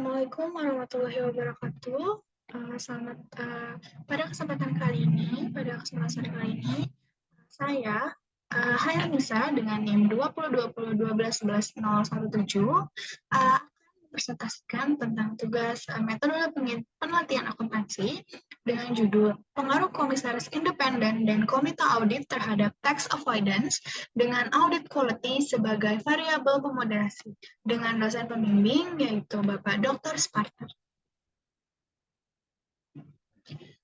Assalamualaikum warahmatullahi wabarakatuh. Pada kesempatan kali ini, saya Hayanisa dengan NIM 202012111017 akan mempresentasikan tentang tugas metode penelitian akuntansi dengan judul Pengaruh Komisaris Independen dan Komite Audit terhadap Tax Avoidance dengan Audit Quality sebagai variabel pemoderasi dengan dosen pembimbing yaitu Bapak Dr. Sparta.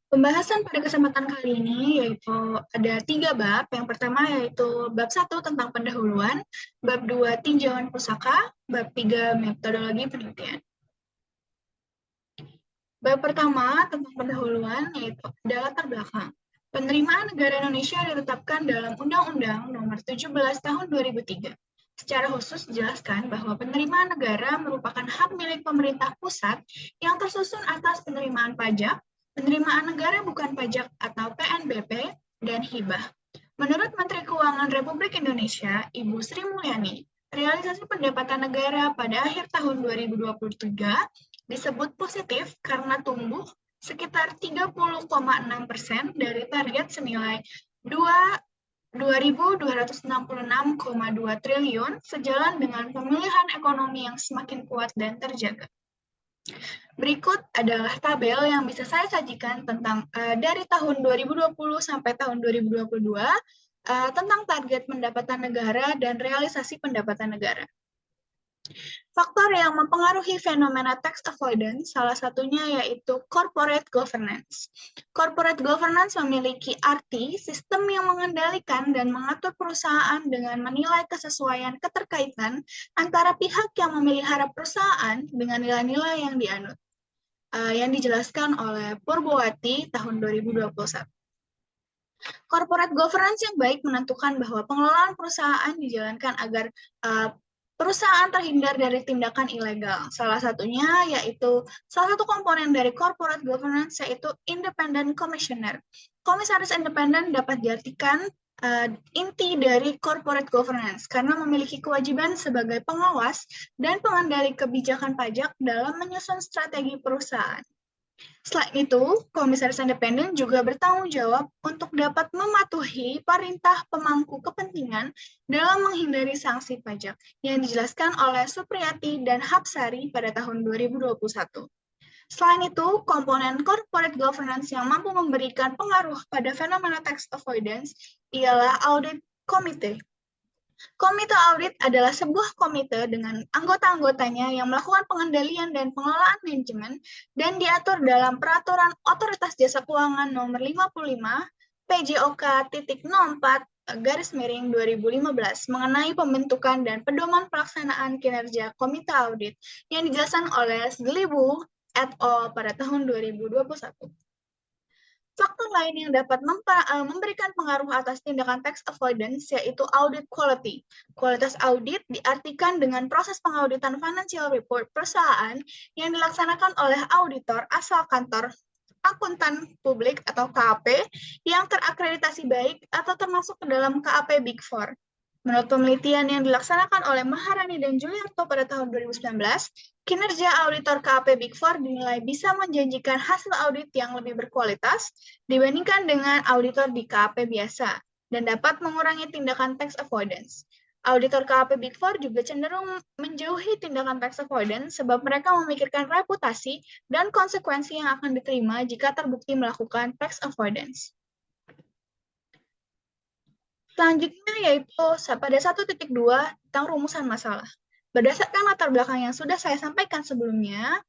Pembahasan pada kesempatan kali ini yaitu ada 3 bab. Yang pertama yaitu bab 1 tentang pendahuluan, bab 2 tinjauan pusaka, bab 3 metodologi penelitian. Bab pertama tentang pendahuluan yaitu ada latar belakang. Penerimaan negara Indonesia ditetapkan dalam Undang-Undang Nomor 17 Tahun 2003. Secara khusus dijelaskan bahwa penerimaan negara merupakan hak milik pemerintah pusat yang tersusun atas penerimaan pajak, penerimaan negara bukan pajak atau PNBP, dan hibah. Menurut Menteri Keuangan Republik Indonesia, Ibu Sri Mulyani, realisasi pendapatan negara pada akhir tahun 2023 disebut positif karena tumbuh sekitar 30,6% dari target senilai 2.266,2 triliun sejalan dengan pemulihan ekonomi yang semakin kuat dan terjaga. Berikut adalah tabel yang bisa saya sajikan tentang dari tahun 2020 sampai tahun 2022 tentang target pendapatan negara dan realisasi pendapatan negara. Faktor yang mempengaruhi fenomena tax avoidance salah satunya yaitu corporate governance. Corporate governance memiliki arti sistem yang mengendalikan dan mengatur perusahaan dengan menilai kesesuaian keterkaitan antara pihak yang memelihara perusahaan dengan nilai-nilai yang dianut. Yang dijelaskan oleh Purbowati tahun 2021. Corporate governance yang baik menentukan bahwa pengelolaan perusahaan dijalankan agar perusahaan terhindar dari tindakan ilegal. Salah satu komponen dari corporate governance yaitu independent commissioner. Komisaris independen dapat diartikan inti dari corporate governance karena memiliki kewajiban sebagai pengawas dan pengendali kebijakan pajak dalam menyusun strategi perusahaan. Selain itu, komisaris independen juga bertanggung jawab untuk dapat mematuhi perintah pemangku kepentingan dalam menghindari sanksi pajak yang dijelaskan oleh Supriyati dan Hapsari pada tahun 2021. Selain itu, komponen corporate governance yang mampu memberikan pengaruh pada fenomena tax avoidance ialah audit komite. Komite audit adalah sebuah komite dengan anggota-anggotanya yang melakukan pengendalian dan pengelolaan manajemen dan diatur dalam Peraturan Otoritas Jasa Keuangan Nomor 55 PJOK.04/2015 mengenai pembentukan dan pedoman pelaksanaan kinerja komite audit yang dijelaskan oleh Sgelibu et al. Pada tahun 2021. Faktor lain yang dapat memberikan pengaruh atas tindakan tax avoidance yaitu audit quality. Kualitas audit diartikan dengan proses pengauditan financial report perusahaan yang dilaksanakan oleh auditor asal kantor akuntan publik atau KAP yang terakreditasi baik atau termasuk ke dalam KAP Big Four. Menurut penelitian yang dilaksanakan oleh Maharani dan Juliarto pada tahun 2019, kinerja auditor KAP Big Four dinilai bisa menjanjikan hasil audit yang lebih berkualitas dibandingkan dengan auditor di KAP biasa dan dapat mengurangi tindakan tax avoidance. Auditor KAP Big Four juga cenderung menjauhi tindakan tax avoidance sebab mereka memikirkan reputasi dan konsekuensi yang akan diterima jika terbukti melakukan tax avoidance. Selanjutnya yaitu pada 1.2 tentang rumusan masalah. Berdasarkan latar belakang yang sudah saya sampaikan sebelumnya,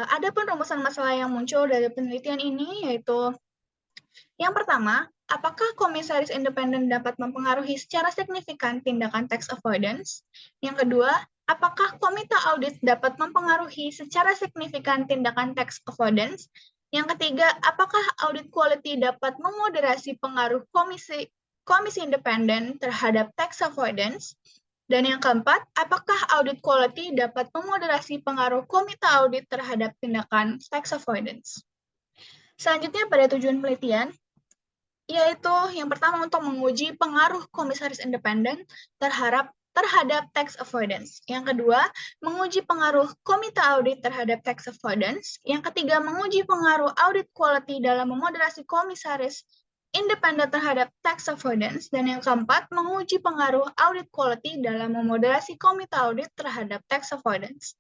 ada pun rumusan masalah yang muncul dari penelitian ini yaitu yang pertama, apakah komisaris independen dapat mempengaruhi secara signifikan tindakan tax avoidance? Yang kedua, apakah komite audit dapat mempengaruhi secara signifikan tindakan tax avoidance? Yang ketiga, apakah audit quality dapat memoderasi pengaruh komisi independen terhadap tax avoidance? Dan yang keempat, apakah audit quality dapat memoderasi pengaruh komite audit terhadap tindakan tax avoidance? Selanjutnya pada tujuan penelitian, yaitu yang pertama untuk menguji pengaruh komisaris independen terhadap terhadap tax avoidance. Yang kedua, menguji pengaruh komite audit terhadap tax avoidance. Yang ketiga, menguji pengaruh audit quality dalam memoderasi komisaris independen terhadap tax avoidance. Dan yang keempat, menguji pengaruh audit quality dalam memoderasi komite audit terhadap tax avoidance.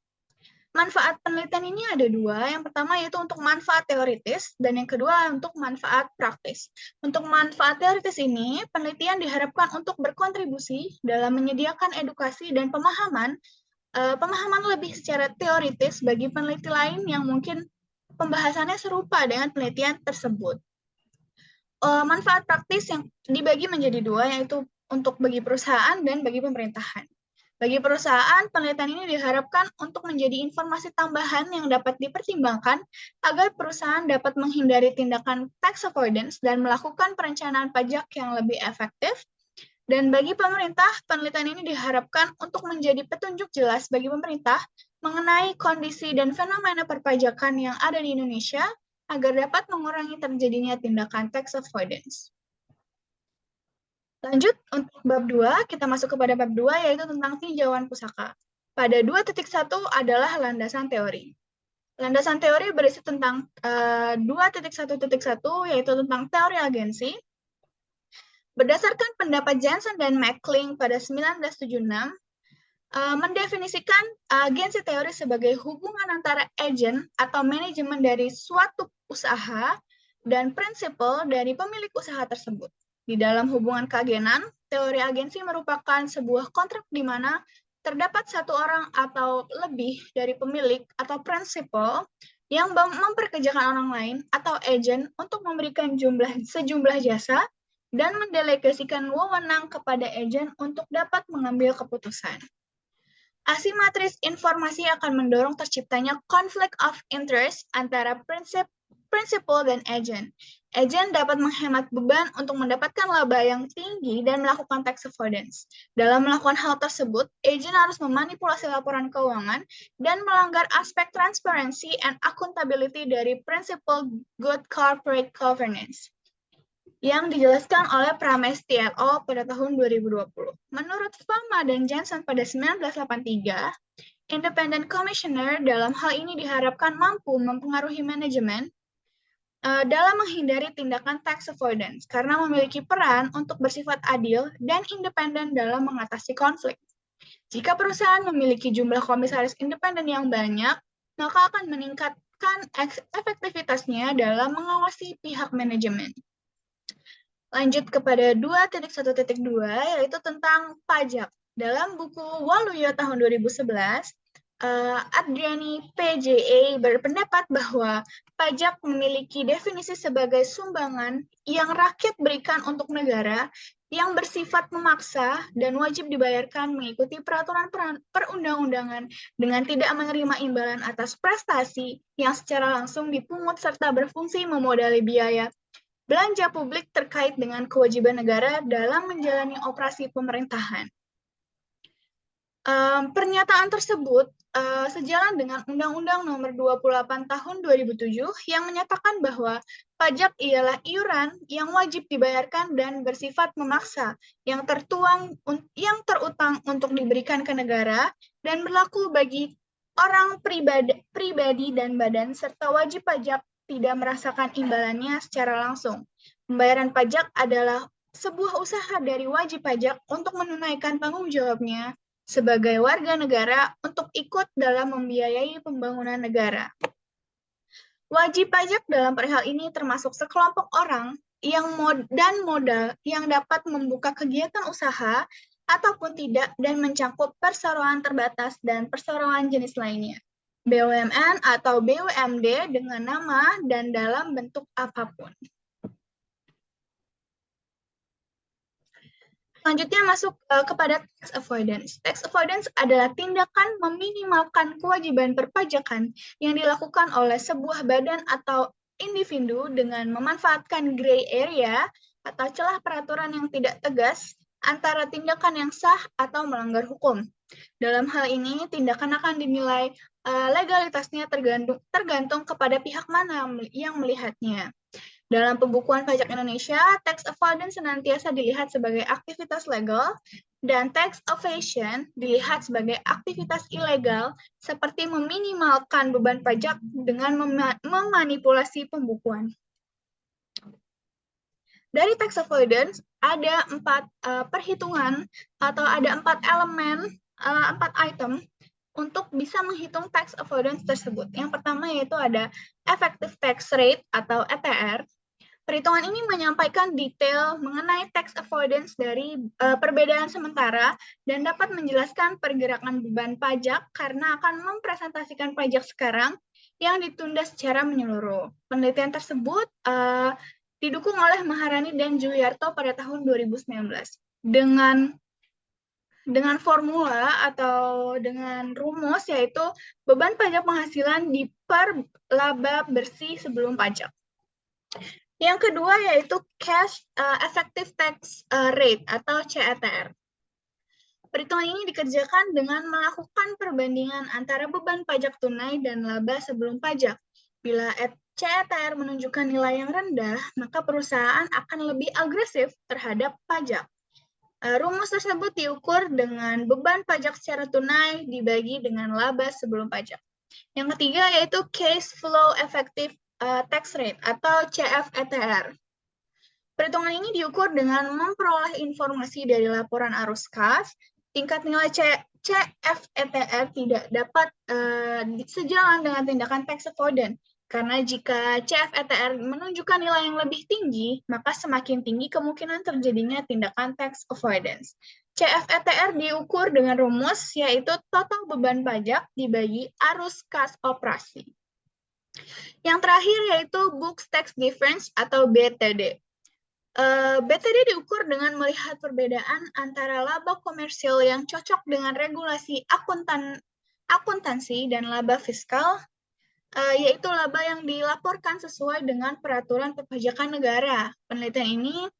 Manfaat penelitian ini ada dua. Yang pertama yaitu untuk manfaat teoritis, dan yang kedua untuk manfaat praktis. Untuk manfaat teoritis ini, penelitian diharapkan untuk berkontribusi dalam menyediakan edukasi dan pemahaman lebih secara teoritis bagi peneliti lain yang mungkin pembahasannya serupa dengan penelitian tersebut. Manfaat praktis yang dibagi menjadi dua, yaitu untuk bagi perusahaan dan bagi pemerintahan. Bagi perusahaan, penelitian ini diharapkan untuk menjadi informasi tambahan yang dapat dipertimbangkan agar perusahaan dapat menghindari tindakan tax avoidance dan melakukan perencanaan pajak yang lebih efektif. Dan bagi pemerintah, penelitian ini diharapkan untuk menjadi petunjuk jelas bagi pemerintah mengenai kondisi dan fenomena perpajakan yang ada di Indonesia agar dapat mengurangi terjadinya tindakan tax avoidance. Lanjut, untuk bab 2, kita masuk kepada bab 2, yaitu tentang tinjauan pusaka. Pada 2.1 adalah landasan teori. Landasan teori berisi tentang 2.1.1, yaitu tentang teori agensi. Berdasarkan pendapat Jensen dan Mackling pada 1976, mendefinisikan agensi teori sebagai hubungan antara agen atau manajemen dari suatu usaha dan prinsipal dari pemilik usaha tersebut. Di dalam hubungan keagenan, teori agensi merupakan sebuah kontrak di mana terdapat satu orang atau lebih dari pemilik atau prinsipal yang memperkerjakan orang lain atau agen untuk memberikan sejumlah jasa dan mendelegasikan wewenang kepada agen untuk dapat mengambil keputusan. Asimetris informasi akan mendorong terciptanya conflict of interest antara prinsipal dan agen. Agen dapat menghemat beban untuk mendapatkan laba yang tinggi dan melakukan tax avoidance. Dalam melakukan hal tersebut, agen harus memanipulasi laporan keuangan dan melanggar aspek transparency and accountability dari prinsipal good corporate governance yang dijelaskan oleh Prames TLO pada tahun 2020. Menurut Fama dan Jensen pada 1983, Independent Commissioner dalam hal ini diharapkan mampu mempengaruhi manajemen dalam menghindari tindakan tax avoidance karena memiliki peran untuk bersifat adil dan independen dalam mengatasi konflik. Jika perusahaan memiliki jumlah komisaris independen yang banyak, maka akan meningkatkan efektivitasnya dalam mengawasi pihak manajemen. Lanjut kepada 2.1.2, yaitu tentang pajak. Dalam buku Waluyo tahun 2011, Adriani PJA berpendapat bahwa pajak memiliki definisi sebagai sumbangan yang rakyat berikan untuk negara yang bersifat memaksa dan wajib dibayarkan mengikuti peraturan perundang-undangan dengan tidak menerima imbalan atas prestasi yang secara langsung dipungut serta berfungsi memodali biaya belanja publik terkait dengan kewajiban negara dalam menjalani operasi pemerintahan. Pernyataan tersebut sejalan dengan Undang-Undang Nomor 28 Tahun 2007 yang menyatakan bahwa pajak ialah iuran yang wajib dibayarkan dan bersifat memaksa yang terutang untuk diberikan ke negara dan berlaku bagi orang pribadi dan badan serta wajib pajak tidak merasakan imbalannya secara langsung. Pembayaran pajak adalah sebuah usaha dari wajib pajak untuk menunaikan tanggung jawabnya sebagai warga negara untuk ikut dalam membiayai pembangunan negara. Wajib pajak dalam perihal ini termasuk sekelompok orang dan modal yang dapat membuka kegiatan usaha ataupun tidak dan mencakup perseroan terbatas dan perseroan jenis lainnya. BUMN atau BUMD dengan nama dan dalam bentuk apapun. Selanjutnya masuk kepada tax avoidance. Tax avoidance adalah tindakan meminimalkan kewajiban perpajakan yang dilakukan oleh sebuah badan atau individu dengan memanfaatkan gray area atau celah peraturan yang tidak tegas antara tindakan yang sah atau melanggar hukum. Dalam hal ini, tindakan akan dinilai legalitasnya tergantung kepada pihak mana yang melihatnya. Dalam pembukuan pajak Indonesia, tax avoidance senantiasa dilihat sebagai aktivitas legal dan tax evasion dilihat sebagai aktivitas ilegal seperti meminimalkan beban pajak dengan memanipulasi pembukuan. Dari tax avoidance ada 4 perhitungan atau ada 4 elemen, 4 item untuk bisa menghitung tax avoidance tersebut. Yang pertama yaitu ada effective tax rate atau ETR. Perhitungan ini menyampaikan detail mengenai tax avoidance dari perbedaan sementara dan dapat menjelaskan pergerakan beban pajak karena akan mempresentasikan pajak sekarang yang ditunda secara menyeluruh. Penelitian tersebut didukung oleh Maharani dan Juliarto pada tahun 2019 dengan formula atau dengan rumus yaitu beban pajak penghasilan per laba bersih sebelum pajak. Yang kedua yaitu cash effective tax rate atau CETR. Perhitungan ini dikerjakan dengan melakukan perbandingan antara beban pajak tunai dan laba sebelum pajak. Bila CETR menunjukkan nilai yang rendah, maka perusahaan akan lebih agresif terhadap pajak. Rumus tersebut diukur dengan beban pajak secara tunai dibagi dengan laba sebelum pajak. Yang ketiga yaitu cash flow effective tax rate atau CFETR. Perhitungan ini diukur dengan memperoleh informasi dari laporan arus kas. Tingkat nilai CFETR tidak dapat sejalan dengan tindakan tax avoidance. Karena jika CFETR menunjukkan nilai yang lebih tinggi, maka semakin tinggi kemungkinan terjadinya tindakan tax avoidance. CFETR diukur dengan rumus yaitu total beban pajak dibagi arus kas operasi. Yang terakhir yaitu Books Tax Difference atau BTD. BTD diukur dengan melihat perbedaan antara laba komersil yang cocok dengan regulasi akuntansi dan laba fiskal, yaitu laba yang dilaporkan sesuai dengan peraturan perpajakan negara. Penelitian ini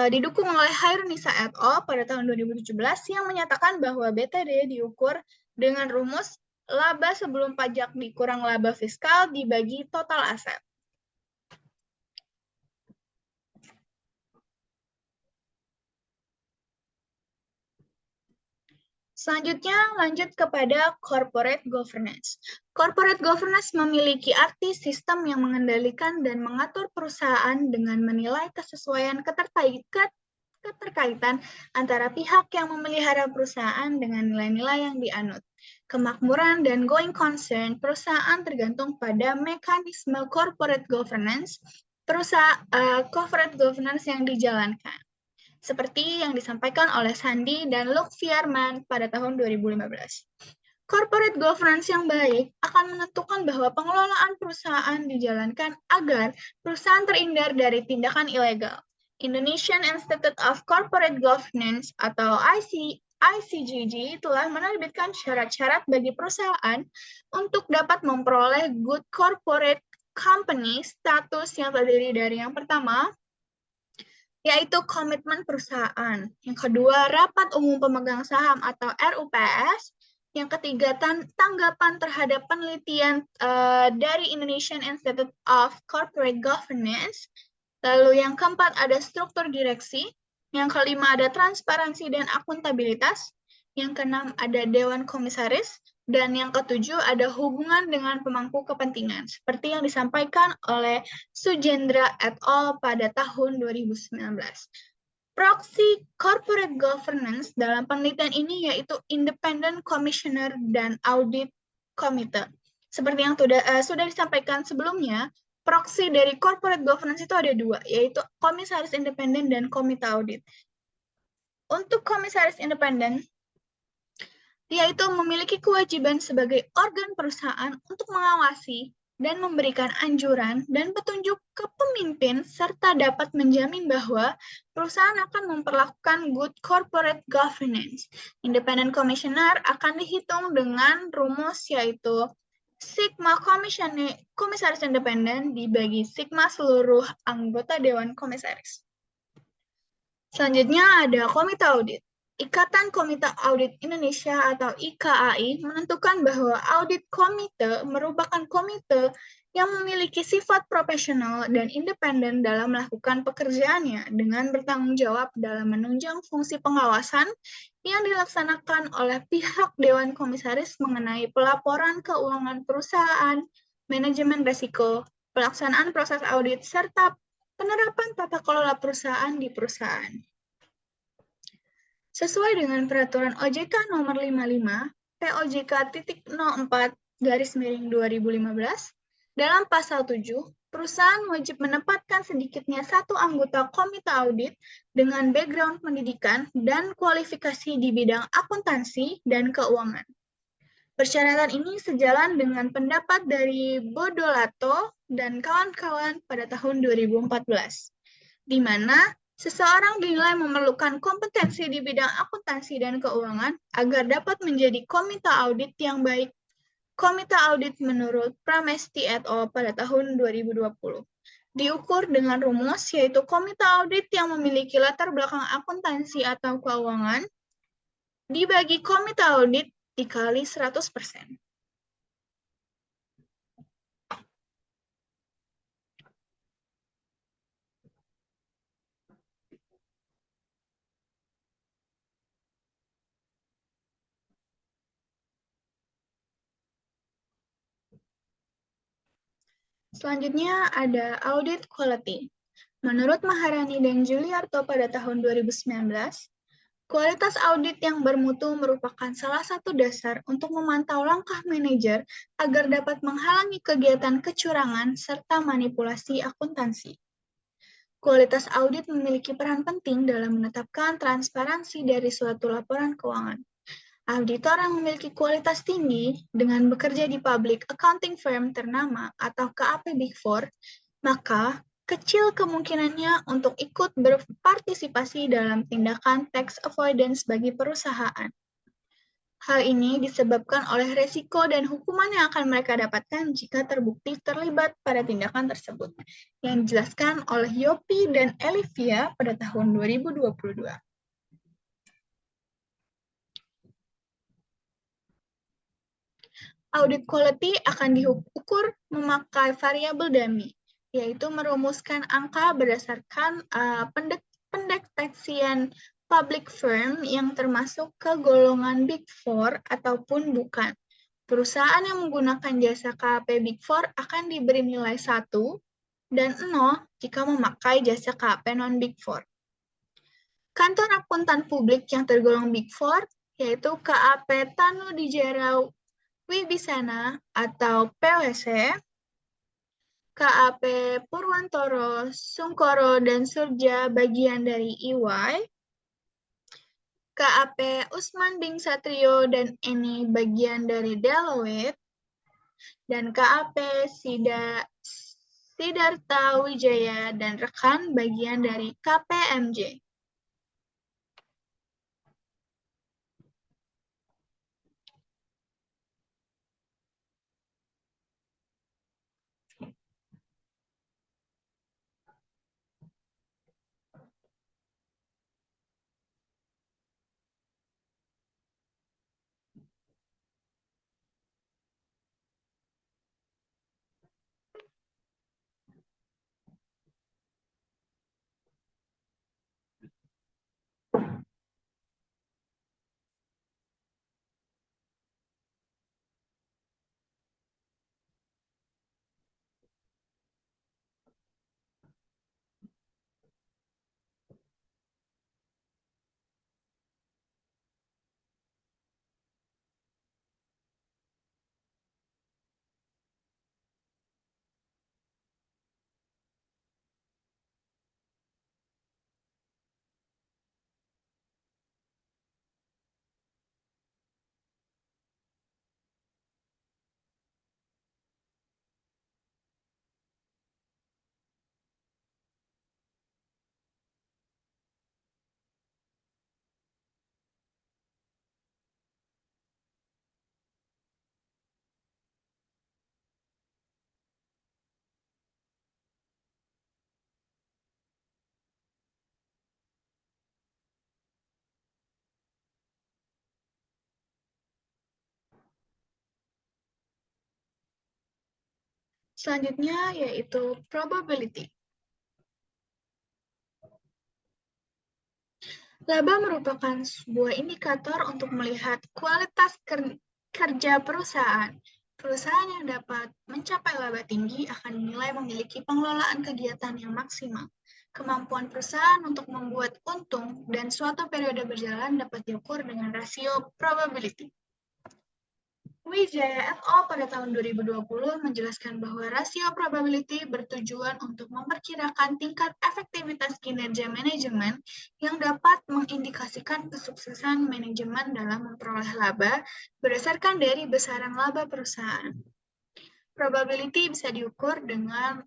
didukung oleh Hairunisa et al. Pada tahun 2017 yang menyatakan bahwa BTD diukur dengan rumus laba sebelum pajak dikurang laba fiskal dibagi total aset. Selanjutnya, lanjut kepada corporate governance. Corporate governance memiliki arti sistem yang mengendalikan dan mengatur perusahaan dengan menilai kesesuaian keterkaitan antara pihak yang memelihara perusahaan dengan nilai-nilai yang dianut. Kemakmuran dan going concern perusahaan tergantung pada mekanisme corporate governance yang dijalankan. Seperti yang disampaikan oleh Sandi dan Luc Fierman pada tahun 2015. Corporate governance yang baik akan menentukan bahwa pengelolaan perusahaan dijalankan agar perusahaan terhindar dari tindakan ilegal. Indonesian Institute of Corporate Governance atau ICGG telah menerbitkan syarat-syarat bagi perusahaan untuk dapat memperoleh Good Corporate Company status yang terdiri dari yang pertama, yaitu komitmen perusahaan. Yang kedua, rapat umum pemegang saham atau RUPS. Yang ketiga, tanggapan terhadap penelitian dari Indonesian Institute of Corporate Governance. Lalu yang keempat, ada struktur direksi. Yang kelima, ada transparansi dan akuntabilitas. Yang keenam, ada Dewan Komisaris. Dan yang ketujuh, ada hubungan dengan pemangku kepentingan, seperti yang disampaikan oleh Sujendra et al. Pada tahun 2019. Proksi corporate governance dalam penelitian ini yaitu Independent Commissioner dan Audit Committee. Seperti yang sudah disampaikan sebelumnya, proksi dari corporate governance itu ada dua, yaitu Komisaris Independen dan Komite Audit. Untuk Komisaris Independen, yaitu memiliki kewajiban sebagai organ perusahaan untuk mengawasi dan memberikan anjuran dan petunjuk ke pemimpin serta dapat menjamin bahwa perusahaan akan memperlakukan good corporate governance. Independent Commissioner akan dihitung dengan rumus yaitu Sigma Komisaris Independen dibagi Sigma seluruh anggota Dewan Komisaris. Selanjutnya ada Komite Audit. Ikatan Komite Audit Indonesia atau IKAI menentukan bahwa audit komite merupakan komite yang memiliki sifat profesional dan independen dalam melakukan pekerjaannya dengan bertanggung jawab dalam menunjang fungsi pengawasan yang dilaksanakan oleh pihak Dewan Komisaris mengenai pelaporan keuangan perusahaan, manajemen risiko, pelaksanaan proses audit, serta penerapan tata kelola perusahaan di perusahaan. Sesuai dengan Peraturan OJK Nomor 55, POJK.04/2015, dalam Pasal 7, perusahaan wajib menempatkan sedikitnya satu anggota komite audit dengan background pendidikan dan kualifikasi di bidang akuntansi dan keuangan. Persyaratan ini sejalan dengan pendapat dari Bodolato dan kawan-kawan pada tahun 2014, di mana seseorang dinilai memerlukan kompetensi di bidang akuntansi dan keuangan agar dapat menjadi komite audit yang baik. Komite audit menurut Pramesti et al. Pada tahun 2020 diukur dengan rumus yaitu komite audit yang memiliki latar belakang akuntansi atau keuangan dibagi komite audit dikali 100%. Selanjutnya ada audit quality. Menurut Maharani dan Juliarto pada tahun 2019, kualitas audit yang bermutu merupakan salah satu dasar untuk memantau langkah manajer agar dapat menghalangi kegiatan kecurangan serta manipulasi akuntansi. Kualitas audit memiliki peran penting dalam menetapkan transparansi dari suatu laporan keuangan. Auditor yang memiliki kualitas tinggi dengan bekerja di public accounting firm ternama atau KAP Big Four, maka kecil kemungkinannya untuk ikut berpartisipasi dalam tindakan tax avoidance bagi perusahaan. Hal ini disebabkan oleh resiko dan hukuman yang akan mereka dapatkan jika terbukti terlibat pada tindakan tersebut, yang dijelaskan oleh Yopi dan Olivia pada tahun 2022. Audit quality akan diukur memakai variabel dummy, yaitu merumuskan angka berdasarkan pendeteksian public firm yang termasuk ke golongan Big Four ataupun bukan. Perusahaan yang menggunakan jasa KAP Big Four akan diberi nilai 1 dan 0 jika memakai jasa KAP non-Big Four. Kantor akuntan publik yang tergolong Big Four, yaitu KAP Tanu Dijera Wibisana atau PwC, KAP Purwantoro, Sungkoro, dan Surja bagian dari EY, KAP Usman Bin Satrio dan Eni bagian dari Deloitte, dan KAP Sidarta Wijaya dan rekan bagian dari KPMG. Selanjutnya yaitu probability. Laba merupakan sebuah indikator untuk melihat kualitas kerja perusahaan. Perusahaan yang dapat mencapai laba tinggi akan dinilai memiliki pengelolaan kegiatan yang maksimal. Kemampuan perusahaan untuk membuat untung dan suatu periode berjalan dapat diukur dengan rasio probability. Wijaya et al. Pada tahun 2020 menjelaskan bahwa rasio probability bertujuan untuk memperkirakan tingkat efektivitas kinerja manajemen yang dapat mengindikasikan kesuksesan manajemen dalam memperoleh laba berdasarkan dari besaran laba perusahaan. Probability bisa diukur dengan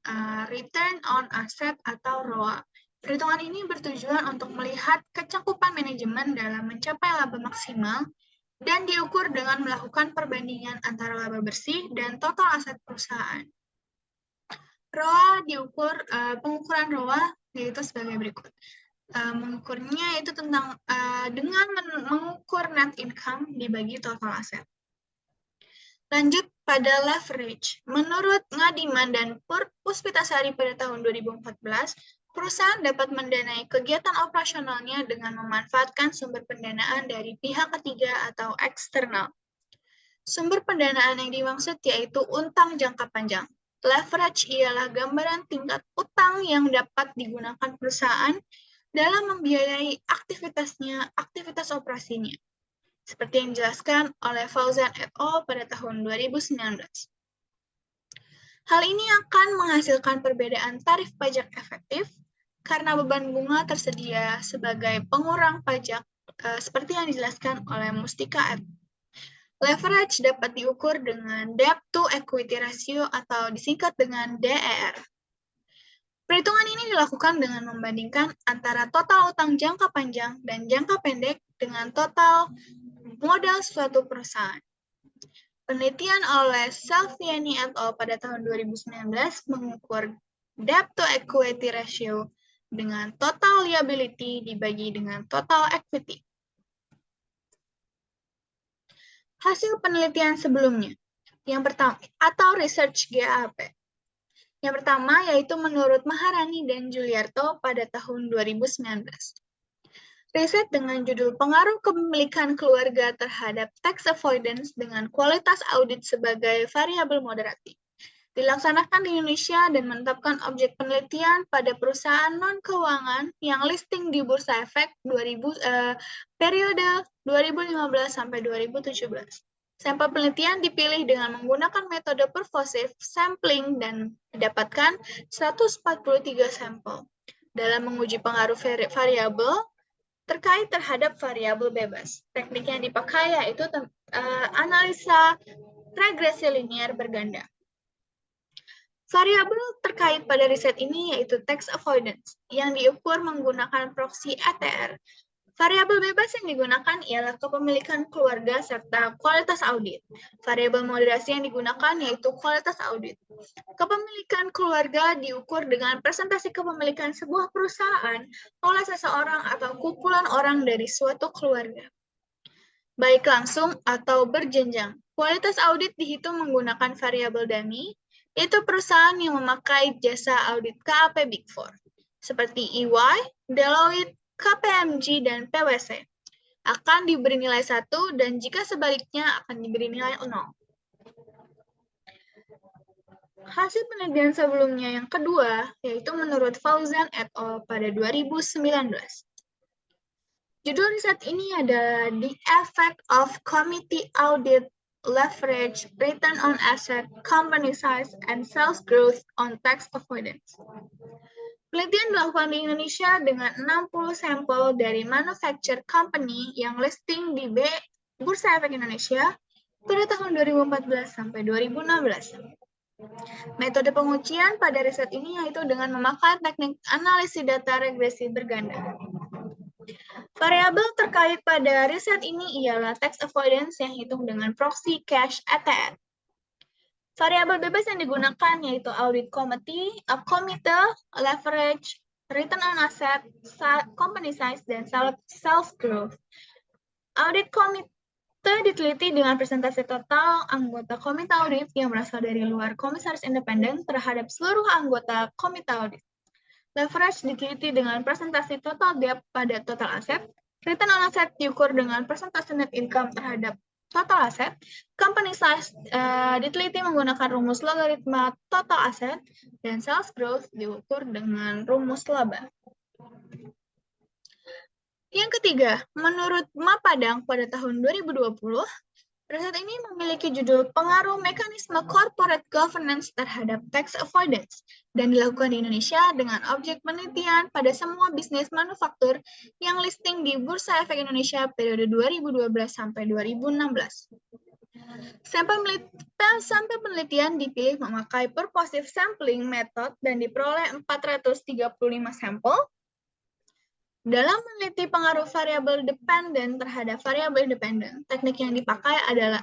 return on asset atau ROA. Perhitungan ini bertujuan untuk melihat kecangkupan manajemen dalam mencapai laba maksimal dan diukur dengan melakukan perbandingan antara laba bersih dan total aset perusahaan. ROA diukur, pengukuran ROA yaitu sebagai berikut. Mengukurnya itu dengan mengukur net income dibagi total aset. Lanjut pada leverage. Menurut Ngadiman dan Puspitasari pada tahun 2014, perusahaan dapat mendanai kegiatan operasionalnya dengan memanfaatkan sumber pendanaan dari pihak ketiga atau eksternal. Sumber pendanaan yang dimaksud yaitu utang jangka panjang. Leverage ialah gambaran tingkat utang yang dapat digunakan perusahaan dalam membiayai aktivitas operasinya, seperti yang dijelaskan oleh Fauzan et al. Pada tahun 2019. Hal ini akan menghasilkan perbedaan tarif pajak efektif karena beban bunga tersedia sebagai pengurang pajak, seperti yang dijelaskan oleh Mustika et al. Leverage dapat diukur dengan debt to equity ratio atau disingkat dengan DER. Perhitungan ini dilakukan dengan membandingkan antara total utang jangka panjang dan jangka pendek dengan total modal suatu perusahaan. Penelitian oleh Salviani et al. Pada tahun 2019 mengukur debt to equity ratio dengan total liability dibagi dengan total equity. Hasil penelitian sebelumnya. Yang pertama, atau research GAP. Yang pertama yaitu menurut Maharani dan Juliarto pada tahun 2019. Riset dengan judul Pengaruh Kepemilikan Keluarga Terhadap Tax Avoidance dengan Kualitas Audit sebagai Variabel Moderatif. Dilaksanakan di Indonesia dan menetapkan objek penelitian pada perusahaan non-keuangan yang listing di Bursa Efek periode 2015 sampai 2017. Sampel penelitian dipilih dengan menggunakan metode pervasive sampling dan didapatkan 143 sampel. Dalam menguji pengaruh variabel terkait terhadap variabel bebas. Teknik yang dipakai yaitu analisa regresi linier berganda. Variabel terkait pada riset ini yaitu tax avoidance, yang diukur menggunakan proksi ATR. Variabel bebas yang digunakan ialah kepemilikan keluarga serta kualitas audit. Variabel moderasi yang digunakan yaitu kualitas audit. Kepemilikan keluarga diukur dengan presentasi kepemilikan sebuah perusahaan oleh seseorang atau kumpulan orang dari suatu keluarga, baik langsung atau berjenjang. Kualitas audit dihitung menggunakan variabel dummy, yaitu perusahaan yang memakai jasa audit KAP Big Four, seperti EY, Deloitte, KPMG, dan PwC. Akan diberi nilai 1, dan jika sebaliknya akan diberi nilai 0. Hasil penelitian sebelumnya yang kedua, yaitu menurut Fauzan et al. Pada 2019. Judul riset ini adalah The Effect of Committee Audit Leverage, Return on Asset, Company Size, and Sales Growth on Tax Avoidance. Penelitian dilakukan di Indonesia dengan 60 sampel dari manufacture company yang listing di Bursa Efek Indonesia pada tahun 2014 sampai 2016. Metode pengujian pada riset ini yaitu dengan memakai teknik analisis data regresi berganda. Variabel terkait pada riset ini ialah tax avoidance yang hitung dengan proxy cash ATR. Variabel bebas yang digunakan yaitu audit committee, leverage, return on asset, company size, dan sales growth. Audit committee diteliti dengan presentasi total anggota komite audit yang berasal dari luar komisaris independen terhadap seluruh anggota komite audit. Leverage diteliti dengan presentasi total debt pada total aset. Return on asset diukur dengan presentasi net income terhadap total aset. Company size diteliti menggunakan rumus logaritma total aset. Dan sales growth diukur dengan rumus laba. Yang ketiga, menurut Mapadang pada tahun 2020, riset ini memiliki judul Pengaruh Mekanisme Corporate Governance terhadap Tax Avoidance dan dilakukan di Indonesia dengan objek penelitian pada semua bisnis manufaktur yang listing di Bursa Efek Indonesia periode 2012 sampai 2016. Sampel penelitian dipilih memakai purposive sampling method dan diperoleh 435 sampel. Dalam meneliti pengaruh variabel dependen terhadap variabel independen, teknik yang dipakai adalah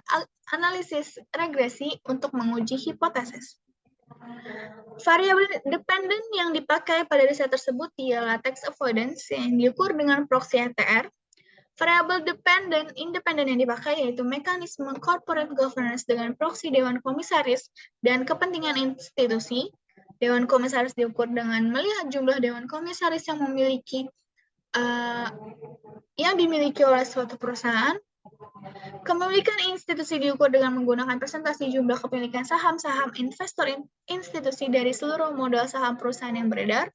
analisis regresi untuk menguji hipotesis. Variabel dependen yang dipakai pada riset tersebut ialah tax avoidance yang diukur dengan proxy ATR. Variabel dependen independen yang dipakai yaitu mekanisme corporate governance dengan proxy Dewan Komisaris dan kepentingan institusi. Dewan Komisaris diukur dengan melihat jumlah Dewan Komisaris yang dimiliki oleh suatu perusahaan. Kepemilikan institusi diukur dengan menggunakan presentasi jumlah kepemilikan saham-saham investor institusi dari seluruh modal saham perusahaan yang beredar.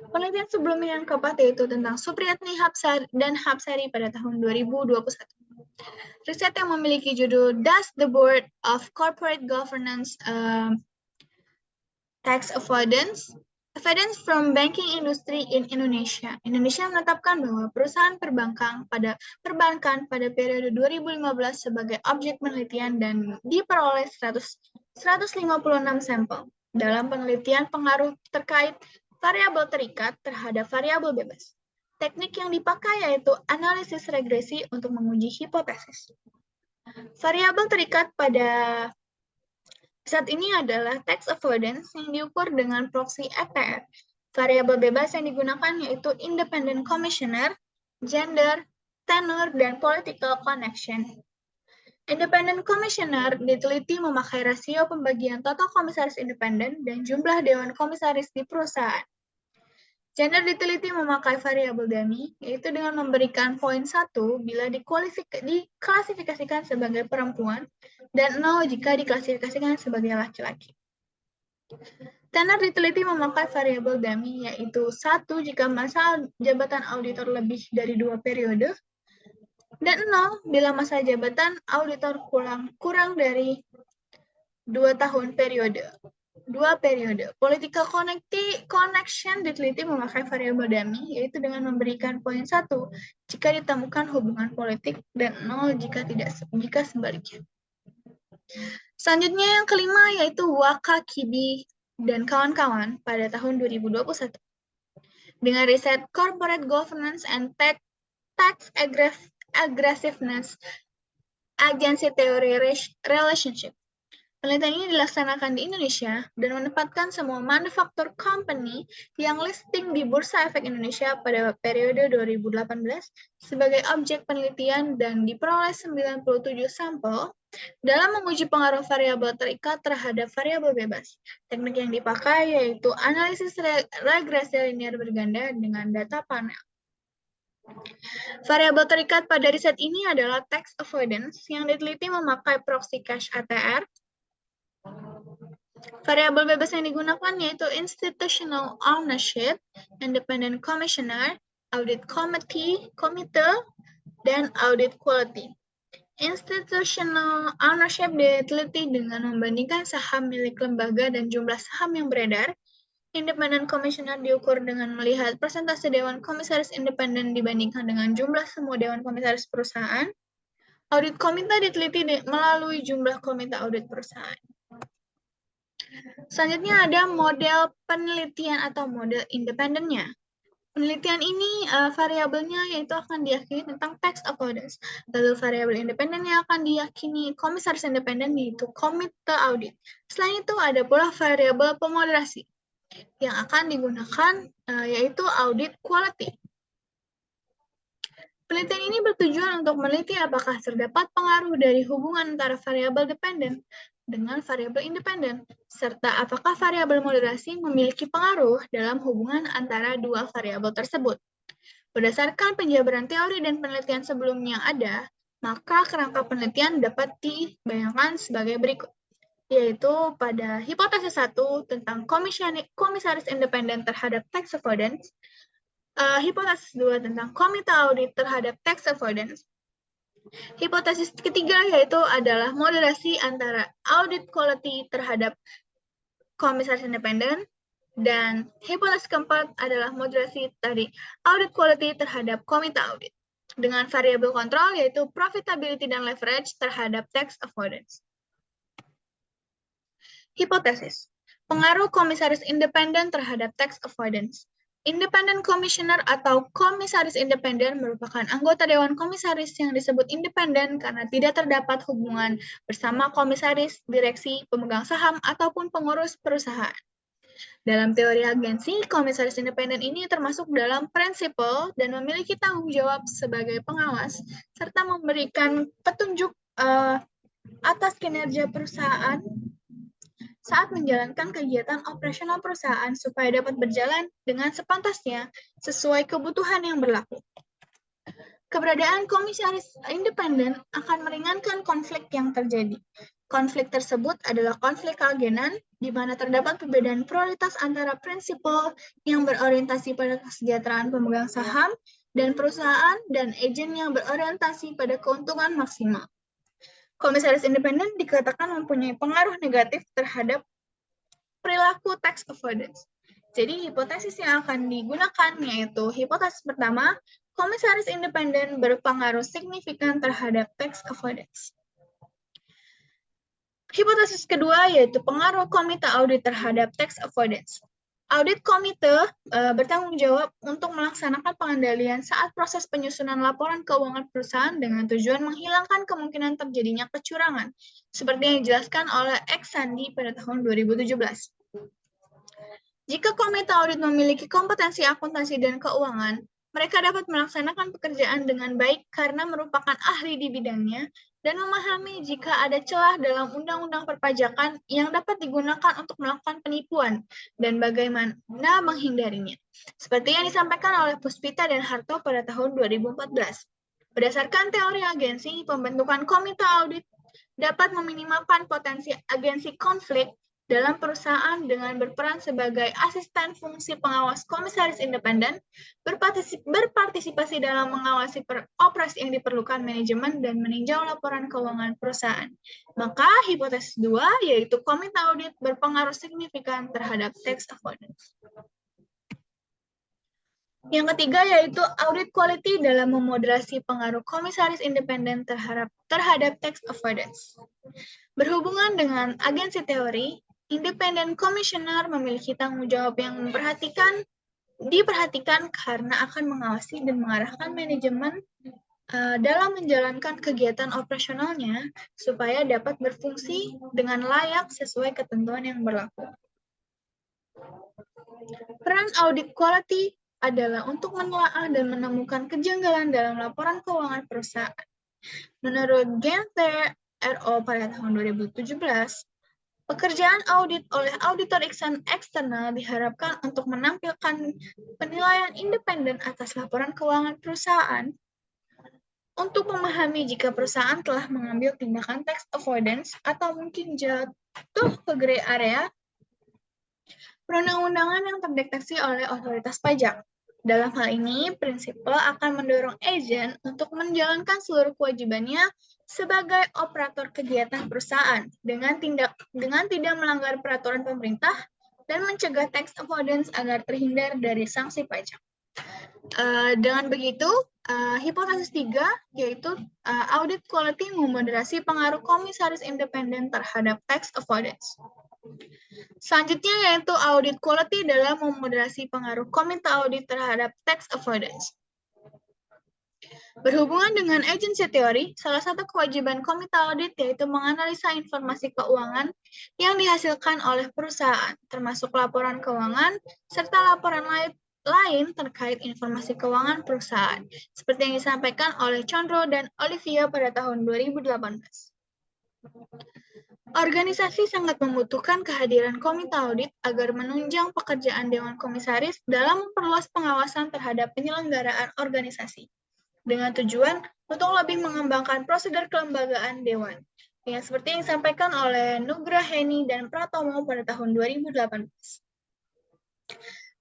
Penelitian sebelumnya yang keempat yaitu tentang Supriyatni dan Hapsari pada tahun 2021. Riset yang memiliki judul Does the Board of Corporate Governance Tax Avoidance Evidence from Banking Industry in Indonesia. Indonesia menetapkan bahwa perusahaan perbankan pada periode 2015 sebagai objek penelitian dan diperoleh 156 sampel. Dalam penelitian pengaruh terkait variabel terikat terhadap variabel bebas. Teknik yang dipakai yaitu analisis regresi untuk menguji hipotesis. Variabel terikat pada saat ini adalah tax avoidance yang diukur dengan proxy ATR. Variabel bebas yang digunakan yaitu independent commissioner, gender, tenure, dan political connection. Independent commissioner diteliti memakai rasio pembagian total komisaris independen dan jumlah dewan komisaris di perusahaan. Gender diteliti memakai variabel dummy, yaitu dengan memberikan poin 1 bila diklasifikasikan sebagai perempuan dan 0 jika diklasifikasikan sebagai laki-laki. Tenure diteliti memakai variabel dummy, yaitu 1 jika masa jabatan auditor lebih dari 2 periode, dan 0 bila masa jabatan auditor kurang dari 2 tahun periode. 2 periode. Political connection diteliti memakai variabel dummy, yaitu dengan memberikan poin 1 jika ditemukan hubungan politik dan 0 jika sebaliknya. Selanjutnya yang kelima yaitu Wakakibi dan kawan-kawan pada tahun 2021. Dengan riset Corporate Governance and Tax Aggressiveness Agency Theory Relationship. Penelitian ini dilaksanakan di Indonesia dan menempatkan semua manufaktur company yang listing di Bursa Efek Indonesia pada periode 2018 sebagai objek penelitian dan diperoleh 97 sampel dalam menguji pengaruh variabel terikat terhadap variabel bebas. Teknik yang dipakai yaitu analisis regresi linear berganda dengan data panel. Variabel terikat pada riset ini adalah tax avoidance yang diteliti memakai proxy cash ATR. Variabel bebas yang digunakan yaitu institutional ownership, independent commissioner, audit committee, dan audit quality. Institutional ownership diteliti dengan membandingkan saham milik lembaga dan jumlah saham yang beredar. Independent commissioner diukur dengan melihat persentase dewan komisaris independen dibandingkan dengan jumlah semua dewan komisaris perusahaan. Audit komite diteliti melalui jumlah komite audit perusahaan. Selanjutnya ada model penelitian atau model independennya. Penelitian ini variabelnya yaitu akan diyakini tentang tax avoidance. Lalu variabel independennya akan diyakini komisaris independen yaitu komite audit. Selain itu ada pula variabel pemoderasi yang akan digunakan yaitu audit quality. Penelitian ini bertujuan untuk meneliti apakah terdapat pengaruh dari hubungan antara variabel dependen dengan variabel independen, serta apakah variabel moderasi memiliki pengaruh dalam hubungan antara dua variabel tersebut. Berdasarkan penjabaran teori dan penelitian sebelumnya yang ada, maka kerangka penelitian dapat dibayangkan sebagai berikut, yaitu pada hipotesis 1 tentang komisaris independen terhadap tax avoidance, hipotesis 2 tentang komite audit terhadap tax avoidance, hipotesis ketiga yaitu adalah moderasi antara audit quality terhadap komisaris independen, dan hipotesis keempat adalah moderasi tadi audit quality terhadap komite audit dengan variabel kontrol yaitu profitability dan leverage terhadap tax avoidance. Hipotesis, pengaruh komisaris independen terhadap tax avoidance. Independent Commissioner atau komisaris independen merupakan anggota Dewan Komisaris yang disebut independen karena tidak terdapat hubungan bersama komisaris, direksi, pemegang saham, ataupun pengurus perusahaan. Dalam teori agensi, komisaris independen ini termasuk dalam prinsipal dan memiliki tanggung jawab sebagai pengawas, serta memberikan petunjuk atas kinerja perusahaan saat menjalankan kegiatan operasional perusahaan supaya dapat berjalan dengan sepantasnya sesuai kebutuhan yang berlaku. Keberadaan komisaris independen akan meringankan konflik yang terjadi. Konflik tersebut adalah konflik keagenan, di mana terdapat perbedaan prioritas antara prinsipal yang berorientasi pada kesejahteraan pemegang saham dan perusahaan dan agen yang berorientasi pada keuntungan maksimal. Komisaris independen dikatakan mempunyai pengaruh negatif terhadap perilaku tax avoidance. Jadi hipotesis yang akan digunakan yaitu hipotesis pertama, komisaris independen berpengaruh signifikan terhadap tax avoidance. Hipotesis kedua yaitu pengaruh komite audit terhadap tax avoidance. Audit komite bertanggung jawab untuk melaksanakan pengendalian saat proses penyusunan laporan keuangan perusahaan dengan tujuan menghilangkan kemungkinan terjadinya kecurangan, seperti yang dijelaskan oleh X Sandi pada tahun 2017. Jika komite audit memiliki kompetensi akuntansi dan keuangan, mereka dapat melaksanakan pekerjaan dengan baik karena merupakan ahli di bidangnya dan memahami jika ada celah dalam undang-undang perpajakan yang dapat digunakan untuk melakukan penipuan dan bagaimana menghindarinya. Seperti yang disampaikan oleh Puspita dan Harto pada tahun 2014. Berdasarkan teori agensi, pembentukan komite audit dapat meminimalkan potensi agensi konflik dalam perusahaan dengan berperan sebagai asisten fungsi pengawas komisaris independen, berpartisipasi dalam mengawasi operasi yang diperlukan manajemen dan meninjau laporan keuangan perusahaan. Maka hipotesis 2 yaitu komite audit berpengaruh signifikan terhadap tax avoidance. Yang ketiga yaitu audit quality dalam memoderasi pengaruh komisaris independen terhadap tax avoidance. Berhubungan dengan agensi teori, Independent Commissioner memiliki tanggung jawab yang diperhatikan karena akan mengawasi dan mengarahkan manajemen dalam menjalankan kegiatan operasionalnya supaya dapat berfungsi dengan layak sesuai ketentuan yang berlaku. Peran audit quality adalah untuk menelaah dan menemukan kejanggalan dalam laporan keuangan perusahaan. Menurut Genther RO pada tahun 2017, pekerjaan audit oleh auditor eksternal diharapkan untuk menampilkan penilaian independen atas laporan keuangan perusahaan untuk memahami jika perusahaan telah mengambil tindakan tax avoidance atau mungkin jatuh ke gray area perundang-undangan yang terdeteksi oleh otoritas pajak. Dalam hal ini, prinsipal akan mendorong agen untuk menjalankan seluruh kewajibannya sebagai operator kegiatan perusahaan dengan tidak melanggar peraturan pemerintah dan mencegah tax avoidance agar terhindar dari sanksi pajak. Dengan begitu, hipotesis 3 yaitu audit quality memoderasi pengaruh komisaris independen terhadap tax avoidance. Selanjutnya yaitu audit quality dalam memoderasi pengaruh komite audit terhadap tax avoidance. Berhubungan dengan agency teori, salah satu kewajiban komite audit yaitu menganalisa informasi keuangan yang dihasilkan oleh perusahaan, termasuk laporan keuangan serta laporan lain terkait informasi keuangan perusahaan, seperti yang disampaikan oleh Chandro dan Olivia pada tahun 2018. Organisasi sangat membutuhkan kehadiran komite audit agar menunjang pekerjaan Dewan Komisaris dalam memperluas pengawasan terhadap penyelenggaraan organisasi, dengan tujuan untuk lebih mengembangkan prosedur kelembagaan Dewan, yang seperti yang disampaikan oleh Nugraheni dan Pratomo pada tahun 2018.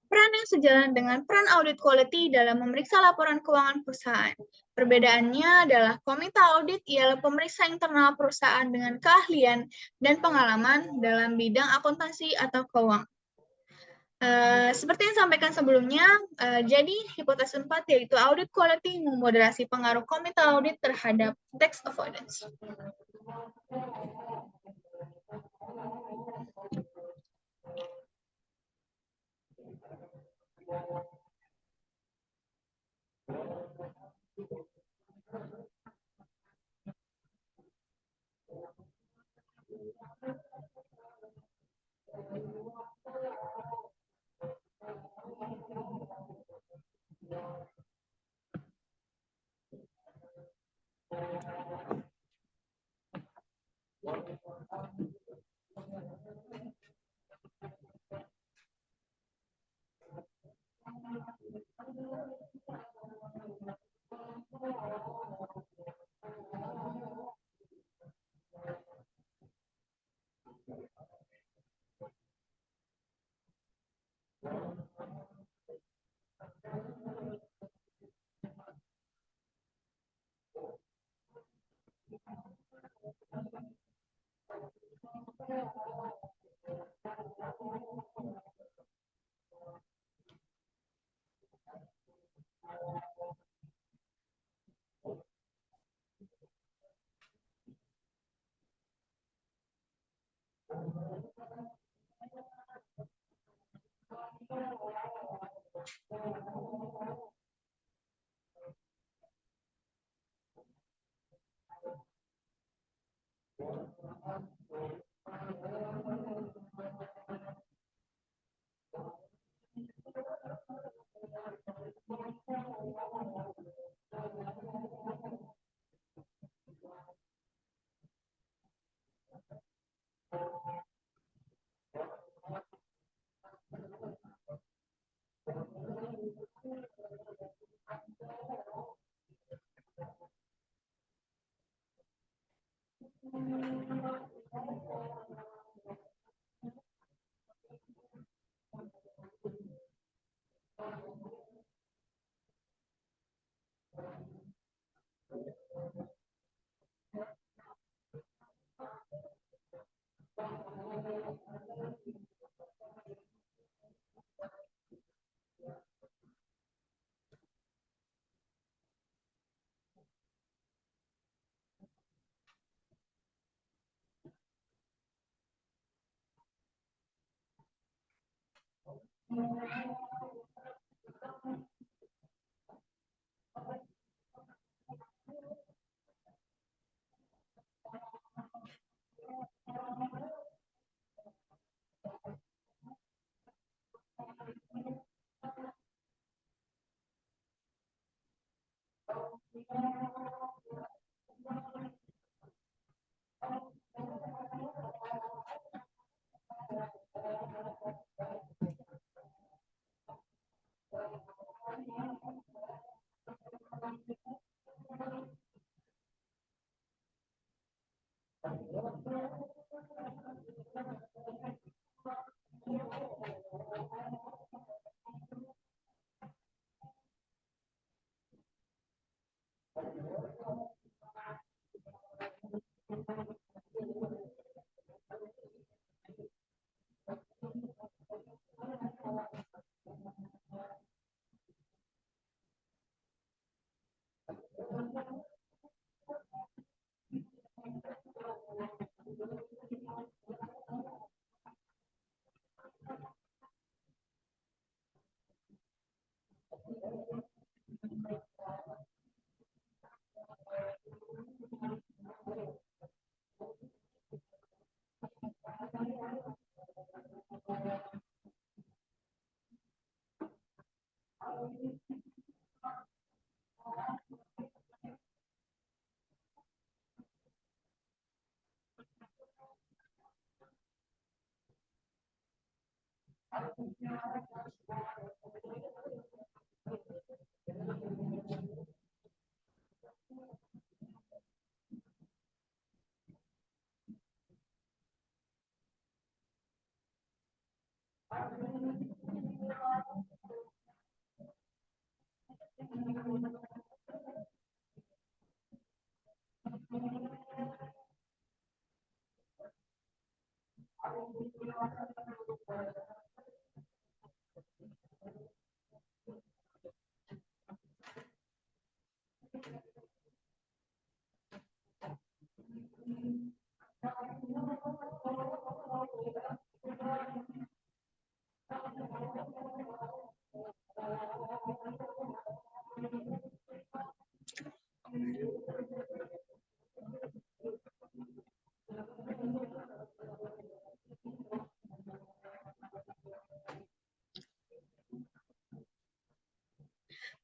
Peran yang sejalan dengan peran audit quality dalam memeriksa laporan keuangan perusahaan. Perbedaannya adalah komite audit ialah pemeriksa internal perusahaan dengan keahlian dan pengalaman dalam bidang akuntansi atau keuangan. Seperti yang disampaikan sebelumnya, jadi hipotesis 4 yaitu audit quality memoderasi pengaruh komite audit terhadap tax avoidance.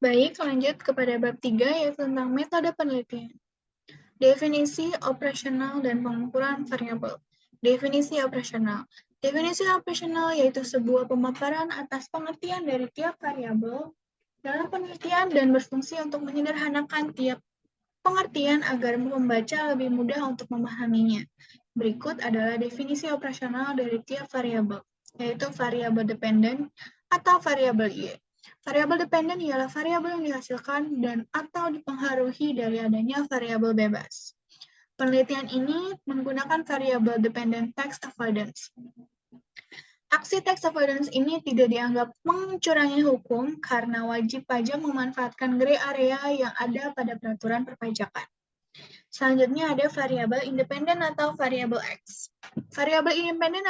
Baik, lanjut kepada bab 3, yaitu tentang metode penelitian. Definisi operasional dan pengukuran variabel. Definisi operasional. Definisi operasional yaitu sebuah pemaparan atas pengertian dari tiap variabel dalam penelitian dan berfungsi untuk menyederhanakan tiap pengertian agar membaca lebih mudah untuk memahaminya. Berikut adalah definisi operasional dari tiap variabel, yaitu variabel dependen atau variabel Y. Variabel dependen ialah variabel yang dihasilkan dan atau dipengaruhi dari adanya variabel bebas. Penelitian ini menggunakan variabel dependent tax avoidance. Aksi tax avoidance ini tidak dianggap mencurangi hukum karena wajib pajak memanfaatkan gray area yang ada pada peraturan perpajakan. Selanjutnya ada variabel independen atau variabel X. Variabel independen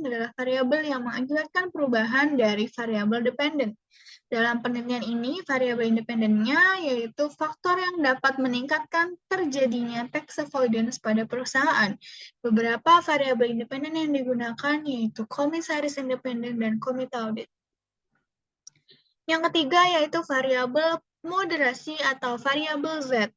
adalah variabel yang mengakibatkan perubahan dari variabel dependen. Dalam penelitian ini, variabel independennya yaitu faktor yang dapat meningkatkan terjadinya tax avoidance pada perusahaan. Beberapa variabel independen yang digunakan yaitu komisaris independen dan komite audit. Yang ketiga yaitu variabel moderasi atau variabel Z.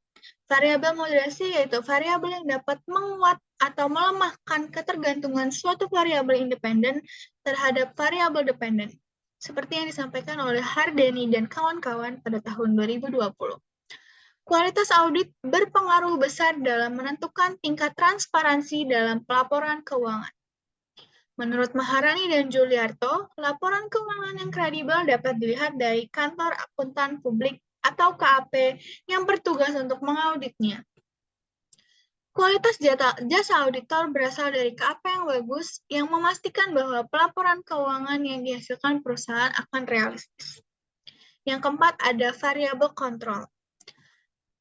Variabel moderasi yaitu variabel yang dapat menguat atau melemahkan ketergantungan suatu variabel independen terhadap variabel dependen, seperti yang disampaikan oleh Hardeni dan kawan-kawan pada tahun 2020. Kualitas audit berpengaruh besar dalam menentukan tingkat transparansi dalam pelaporan keuangan. Menurut Maharani dan Juliarto, laporan keuangan yang kredibel dapat dilihat dari kantor akuntan publik atau KAP yang bertugas untuk mengauditnya. Kualitas jasa auditor berasal dari KAP yang bagus, yang memastikan bahwa pelaporan keuangan yang dihasilkan perusahaan akan realistis. Yang keempat ada variabel kontrol.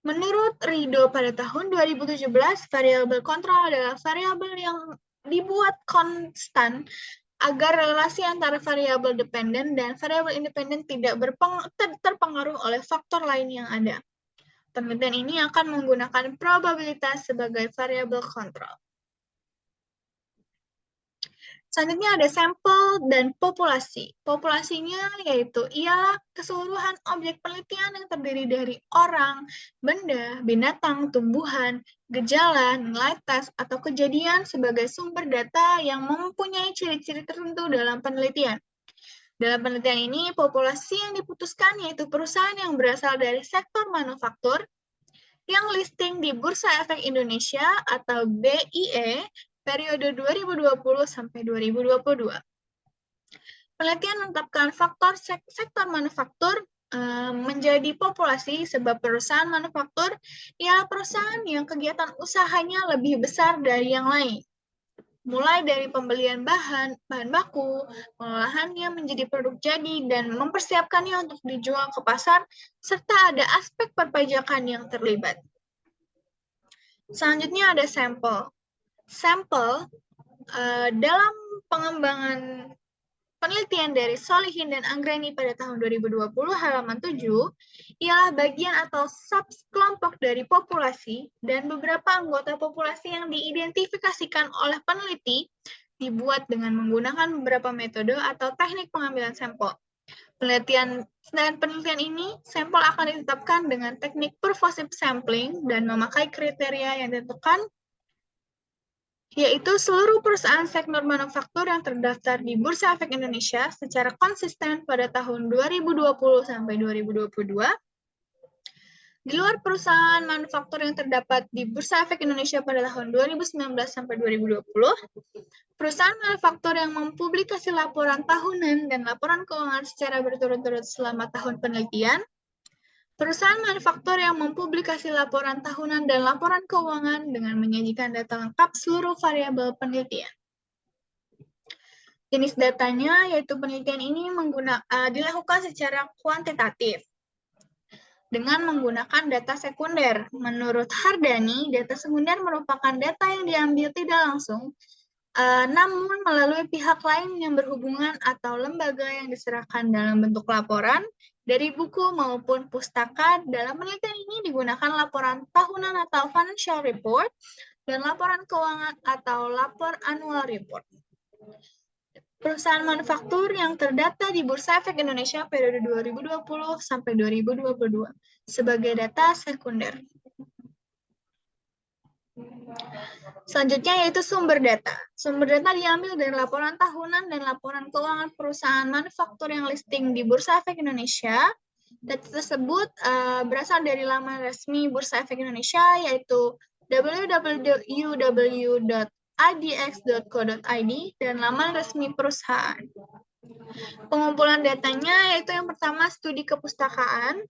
Menurut Rido pada tahun 2017, variabel kontrol adalah variabel yang dibuat konstan agar relasi antara variabel dependen dan variabel independen tidak terpengaruh oleh faktor lain yang ada. Penelitian ini akan menggunakan probabilitas sebagai variabel kontrol. Selanjutnya ada sampel dan populasi. Populasinya yaitu ialah keseluruhan objek penelitian yang terdiri dari orang, benda, binatang, tumbuhan, gejala, nilai tes, atau kejadian sebagai sumber data yang mempunyai ciri-ciri tertentu dalam penelitian. Dalam penelitian ini, populasi yang diputuskan yaitu perusahaan yang berasal dari sektor manufaktur, yang listing di Bursa Efek Indonesia atau BIE periode 2020 sampai 2022. Penelitian menetapkan faktor sektor manufaktur menjadi populasi sebab perusahaan manufaktur ialah perusahaan yang kegiatan usahanya lebih besar dari yang lain. Mulai dari pembelian bahan baku, pengolahannya menjadi produk jadi, dan mempersiapkannya untuk dijual ke pasar, serta ada aspek perpajakan yang terlibat. Selanjutnya ada sampel. Sampel dalam pengembangan penelitian dari Solihin dan Anggreni pada tahun 2020 halaman 7 ialah bagian atau subkelompok dari populasi dan beberapa anggota populasi yang diidentifikasikan oleh peneliti dibuat dengan menggunakan beberapa metode atau teknik pengambilan sampel. Penelitian ini, sampel akan ditetapkan dengan teknik pervasive sampling dan memakai kriteria yang ditentukan, yaitu seluruh perusahaan sektor manufaktur yang terdaftar di Bursa Efek Indonesia secara konsisten pada tahun 2020 sampai 2022. Di luar perusahaan manufaktur yang terdapat di Bursa Efek Indonesia pada tahun 2019 sampai 2020, perusahaan manufaktur yang mempublikasi laporan tahunan dan laporan keuangan secara berturut-turut selama tahun penelitian, perusahaan manufaktur yang mempublikasi laporan tahunan dan laporan keuangan dengan menyajikan data lengkap seluruh variabel penelitian. Jenis datanya, yaitu penelitian ini dilakukan secara kuantitatif dengan menggunakan data sekunder. Menurut Hardani, data sekunder merupakan data yang diambil tidak langsung, namun melalui pihak lain yang berhubungan atau lembaga yang diserahkan dalam bentuk laporan, dari buku maupun pustaka. Dalam penelitian ini digunakan laporan tahunan atau financial report, dan laporan keuangan atau lapor annual report. Perusahaan manufaktur yang terdata di Bursa Efek Indonesia periode 2020 sampai 2022 sebagai data sekunder. Selanjutnya yaitu sumber data. Sumber data diambil dari laporan tahunan dan laporan keuangan perusahaan manufaktur yang listing di Bursa Efek Indonesia. Data tersebut berasal dari laman resmi Bursa Efek Indonesia, yaitu www.idx.co.id dan laman resmi perusahaan. Pengumpulan datanya yaitu yang pertama studi kepustakaan,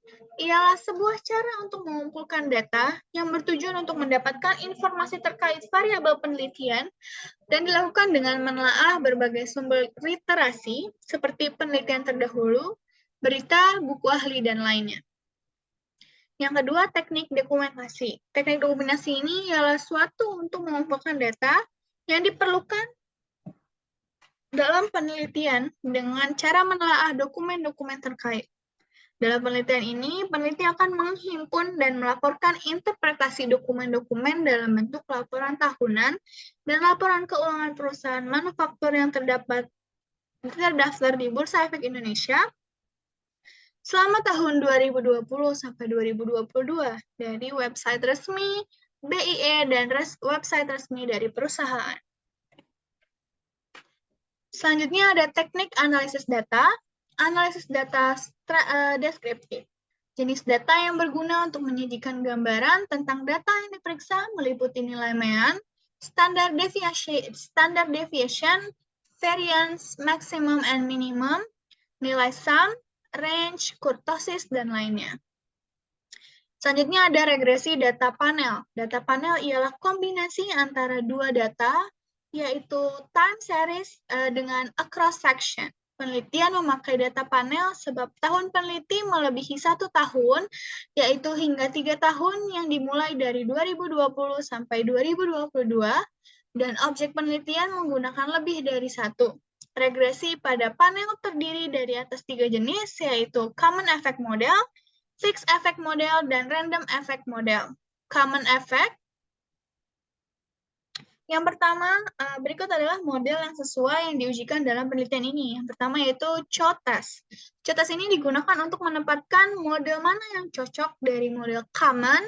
ialah sebuah cara untuk mengumpulkan data yang bertujuan untuk mendapatkan informasi terkait variabel penelitian dan dilakukan dengan menelaah berbagai sumber literasi seperti penelitian terdahulu, berita, buku ahli, dan lainnya. Yang kedua, teknik dokumentasi. Teknik dokumentasi ini ialah suatu untuk mengumpulkan data yang diperlukan dalam penelitian dengan cara menelaah dokumen-dokumen terkait. Dalam penelitian ini, peneliti akan menghimpun dan melaporkan interpretasi dokumen-dokumen dalam bentuk laporan tahunan dan laporan keuangan perusahaan manufaktur yang terdaftar di Bursa Efek Indonesia selama tahun 2020 sampai 2022 dari website resmi BIE dan website resmi dari perusahaan. Selanjutnya ada teknik analisis data deskriptif. Jenis data yang berguna untuk menyajikan gambaran tentang data yang diperiksa meliputi nilai mean, standard deviation, variance, maximum and minimum, nilai sum, range, kurtosis, dan lainnya. Selanjutnya ada regresi data panel. Data panel ialah kombinasi antara dua data, yaitu time series dengan across section. Penelitian memakai data panel sebab tahun peneliti melebihi 1 tahun, yaitu hingga 3 tahun yang dimulai dari 2020 sampai 2022, dan objek penelitian menggunakan lebih dari satu. Regresi pada panel terdiri dari atas 3 jenis, yaitu common effect model, fixed effect model, dan random effect model. Common effect. Yang pertama, berikut adalah model yang sesuai yang diujikan dalam penelitian ini. Yang pertama yaitu CHO-test. CHO-test ini digunakan untuk menempatkan model mana yang cocok dari model common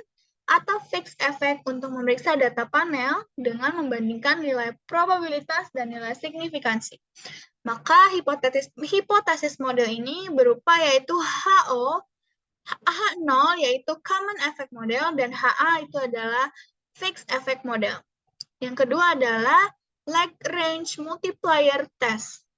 atau fixed effect untuk memeriksa data panel dengan membandingkan nilai probabilitas dan nilai signifikansi. Maka hipotesis model ini berupa yaitu H0 yaitu common effect model dan HA itu adalah fixed effect model. Yang kedua adalah Lagrange multiplier test.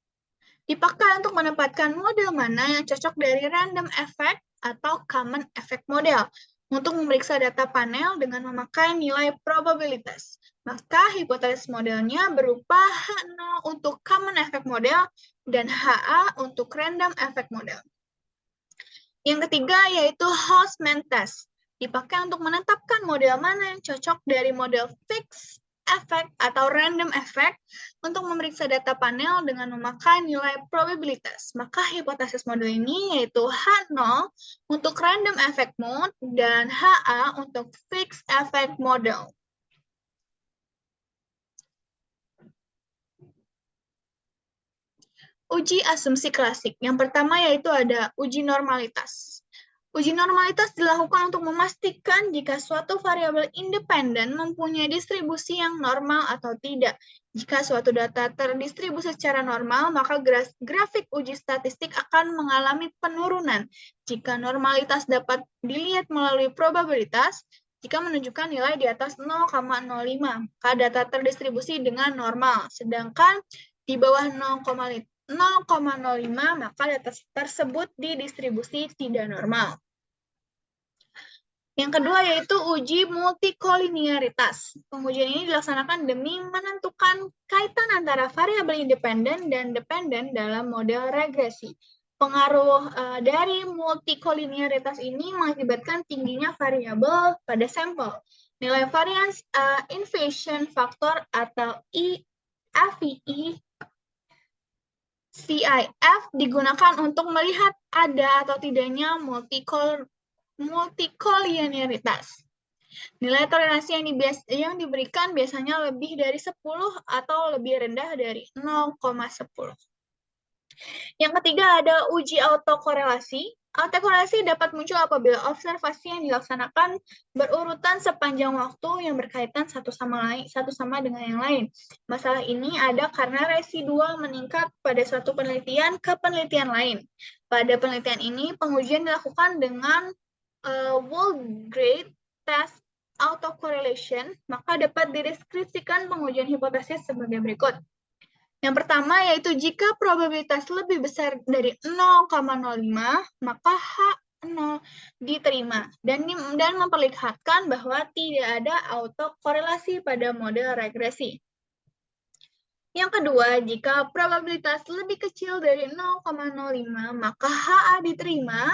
Dipakai untuk menempatkan model mana yang cocok dari random effect atau common effect model untuk memeriksa data panel dengan memakai nilai probabilitas. Maka hipotesis modelnya berupa H0 untuk common effect model dan HA untuk random effect model. Yang ketiga yaitu Hausman test. Dipakai untuk menetapkan model mana yang cocok dari model fixed effect atau random effect untuk memeriksa data panel dengan memakai nilai probabilitas. Maka hipotesis model ini yaitu H0 untuk random effect mode dan HA untuk fixed effect model. Uji asumsi klasik. Yang pertama yaitu ada uji normalitas. Uji normalitas dilakukan untuk memastikan jika suatu variabel independen mempunyai distribusi yang normal atau tidak. Jika suatu data terdistribusi secara normal, maka grafik uji statistik akan mengalami penurunan. Jika normalitas dapat dilihat melalui probabilitas, jika menunjukkan nilai di atas 0,05, maka data terdistribusi dengan normal. Sedangkan di bawah 0,05, maka data tersebut didistribusi tidak normal. Yang kedua yaitu uji multikolinearitas. Pengujian ini dilaksanakan demi menentukan kaitan antara variabel independen dan dependen dalam model regresi. Pengaruh dari multikolinearitas ini mengakibatkan tingginya variabel pada sampel. Nilai variance inversion factor atau FVE CIF digunakan untuk melihat ada atau tidaknya multikolinearitas. Nilai toleransi yang diberikan biasanya lebih dari 10 atau lebih rendah dari 0,10. Yang ketiga ada uji autokorelasi. Autokorelasi dapat muncul apabila observasi yang dilaksanakan berurutan sepanjang waktu yang berkaitan satu sama dengan yang lain. Masalah ini ada karena residual meningkat pada suatu penelitian ke penelitian lain. Pada penelitian ini, pengujian dilakukan dengan Wood-Grade test autocorrelation, maka dapat dideskripsikan pengujian hipotesis sebagai berikut. Yang pertama yaitu jika probabilitas lebih besar dari 0,05, maka H0 diterima dan memperlihatkan bahwa tidak ada autokorelasi pada model regresi. Yang kedua, jika probabilitas lebih kecil dari 0,05, maka HA diterima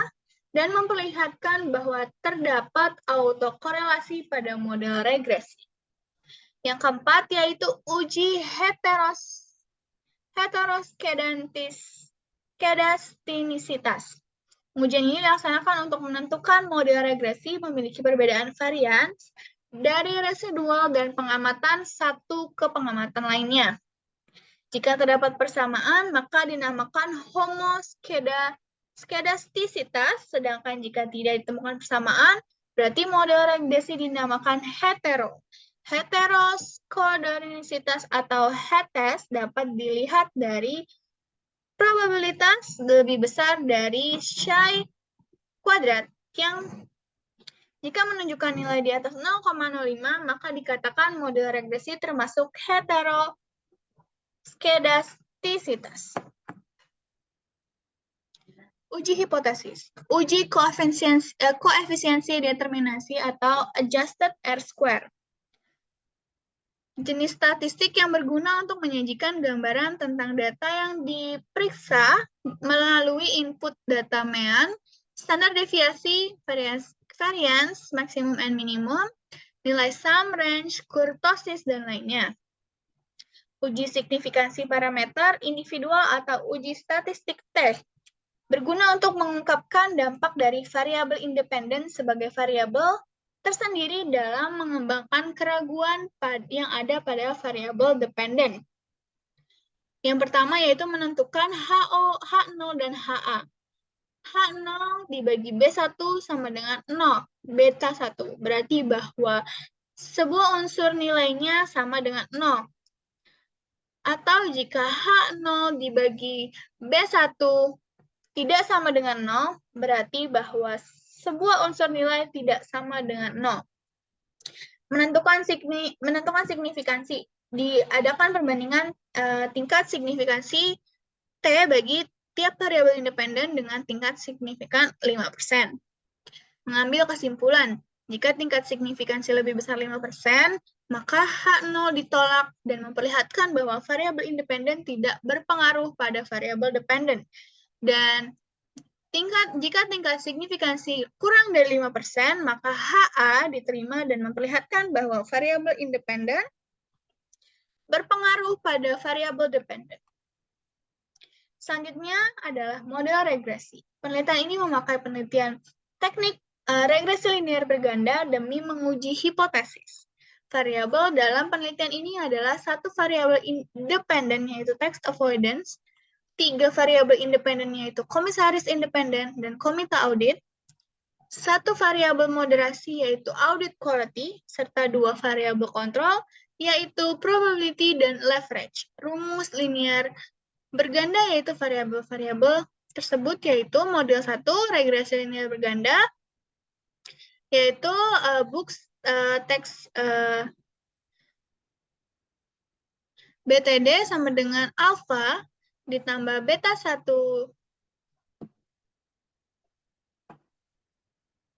dan memperlihatkan bahwa terdapat autokorelasi pada model regresi. Yang keempat yaitu uji heteroskedastisitas. Pengujian ini dilaksanakan untuk menentukan model regresi memiliki perbedaan varians dari residual dan pengamatan satu ke pengamatan lainnya. Jika terdapat persamaan, maka dinamakan homoskedastisitas, sedangkan jika tidak ditemukan persamaan, berarti model regresi dinamakan heteroskedastisitas atau HETES dapat dilihat dari probabilitas lebih besar dari Chi kuadrat yang jika menunjukkan nilai di atas 0,05, maka dikatakan model regresi termasuk heteroskedastisitas. Uji hipotesis. Uji koefisiensi determinasi atau adjusted R-square. Jenis statistik yang berguna untuk menyajikan gambaran tentang data yang diperiksa melalui input data mean, standar deviasi, variance, maksimum and minimum, nilai sum, range, kurtosis, dan lainnya. Uji signifikansi parameter individual atau uji statistik T berguna untuk mengungkapkan dampak dari variabel independen sebagai variabel tersendiri dalam mengembangkan keraguan yang ada pada variabel dependen. Yang pertama yaitu menentukan H0 dan HA. H0 dibagi B1 sama dengan 0, beta 1. Berarti bahwa sebuah unsur nilainya sama dengan 0. Atau jika H0 dibagi B1 tidak sama dengan 0, berarti bahwa sebuah unsur nilai tidak sama dengan 0. Menentukan signifikansi. Diadakan perbandingan tingkat signifikansi T bagi tiap variabel independen dengan tingkat signifikan 5%. Mengambil kesimpulan, jika tingkat signifikansi lebih besar 5%, maka H0 ditolak dan memperlihatkan bahwa variabel independen tidak berpengaruh pada variabel dependen. Dan jika tingkat signifikansi kurang dari 5%, maka HA diterima dan memperlihatkan bahwa variabel independen berpengaruh pada variabel dependen. Selanjutnya adalah model regresi. Penelitian ini memakai penelitian teknik regresi linear berganda demi menguji hipotesis. Variabel dalam penelitian ini adalah satu variabel independen yaitu tax avoidance. 3 variabel independennya yaitu komisaris independen dan komite audit, 1 variabel moderasi yaitu audit quality, serta 2 variabel kontrol yaitu probability dan leverage. Rumus linear berganda yaitu variabel-variabel tersebut yaitu model 1 regresi linear berganda, yaitu books teks BTD sama dengan alpha ditambah beta 1.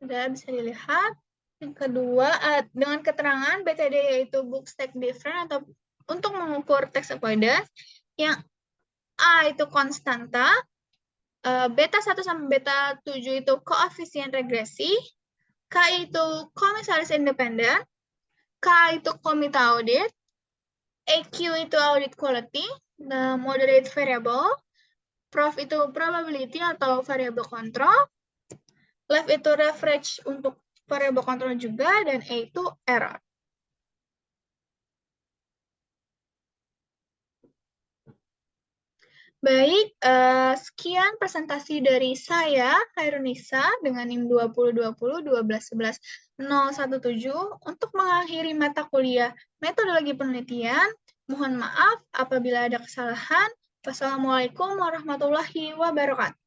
Sudah bisa dilihat. Yang kedua, dengan keterangan BTD yaitu book stack difference atau untuk mengukur tax avoidance. Yang A itu konstanta, beta 1 sampai beta 7 itu koefisien regresi, K itu komisaris independen, K itu komite audit, AQ itu audit quality, moderate variable, prof itu probability atau variable kontrol, left itu leverage untuk variable kontrol juga, dan A itu error. Baik, sekian presentasi dari saya, Hairunisa, dengan NIM 2020-1211-017 untuk mengakhiri mata kuliah metodologi penelitian. Mohon maaf apabila ada kesalahan. Wassalamualaikum warahmatullahi wabarakatuh.